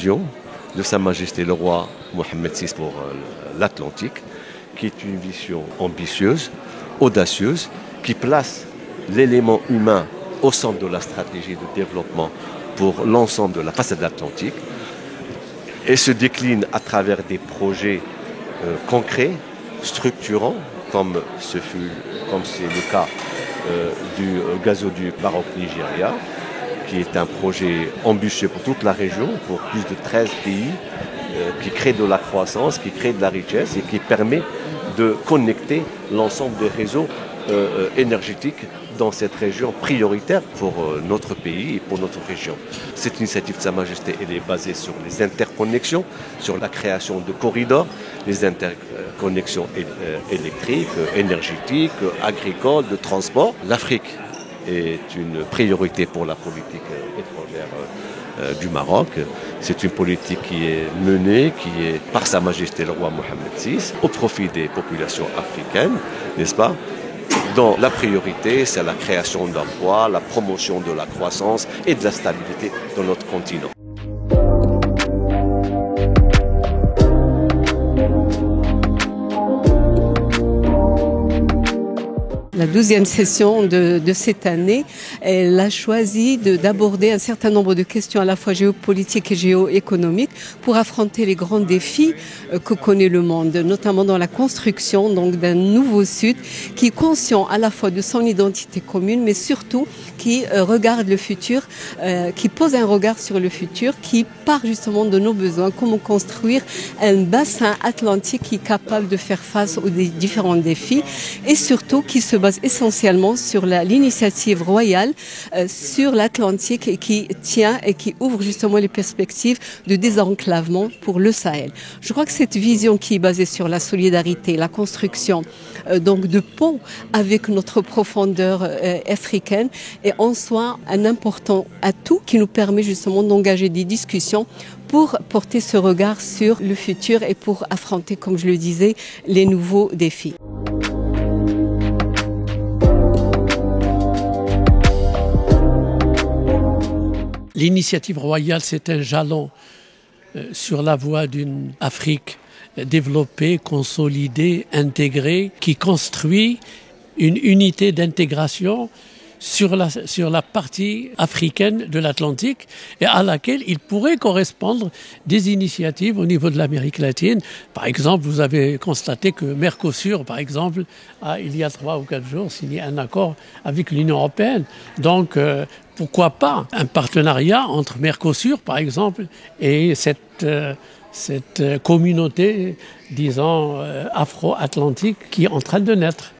vision de Sa Majesté le roi Mohammed VI pour l'Atlantique, qui est une vision ambitieuse, audacieuse, qui place l'élément humain au centre de la stratégie de développement pour l'ensemble de la façade atlantique et se décline à travers des projets concrets, structurants, comme c'est le cas du gazoduc Maroc-Nigeria, qui est un projet ambitieux pour toute la région, pour plus de 13 pays, qui crée de la croissance, qui crée de la richesse et qui permet de connecter l'ensemble des réseaux énergétiques dans cette région prioritaire pour notre pays et pour notre région. Cette initiative de Sa Majesté, elle est basée sur les interconnexions, sur la création de corridors, les interconnexions électriques, énergétiques, agricoles, de transport. L'Afrique est une priorité pour la politique étrangère du Maroc. C'est une politique qui est menée, qui est par Sa Majesté le roi Mohammed VI, au profit des populations africaines, n'est-ce pas ? Dont la priorité, c'est la création d'emplois, la promotion de la croissance et de la stabilité dans notre continent. La 12e session de cette année, elle a choisi d'aborder un certain nombre de questions à la fois géopolitiques et géoéconomiques pour affronter les grands défis que connaît le monde, notamment dans la construction d'un nouveau Sud qui est conscient à la fois de son identité commune, mais surtout qui regarde le futur, qui pose un regard sur le futur, qui part justement de nos besoins, comment construire un bassin atlantique qui est capable de faire face aux différents défis et surtout qui se base essentiellement sur l'initiative royale sur l'Atlantique et qui tient et qui ouvre justement les perspectives de désenclavement pour le Sahel. Je crois que cette vision qui est basée sur la solidarité, la construction donc de ponts avec notre profondeur africaine est en soi un important atout qui nous permet justement d'engager des discussions pour porter ce regard sur le futur et pour affronter, comme je le disais, les nouveaux défis. L'initiative royale, c'est un jalon sur la voie d'une Afrique développée, consolidée, intégrée, qui construit une unité d'intégration sur la partie africaine de l'Atlantique et à laquelle il pourrait correspondre des initiatives au niveau de l'Amérique latine. Par exemple, vous avez constaté que Mercosur, par exemple, a, il y a 3 ou 4 jours, signé un accord avec l'Union européenne. Donc, pourquoi pas un partenariat entre Mercosur, par exemple, et cette communauté, disons, afro-atlantique qui est en train de naître.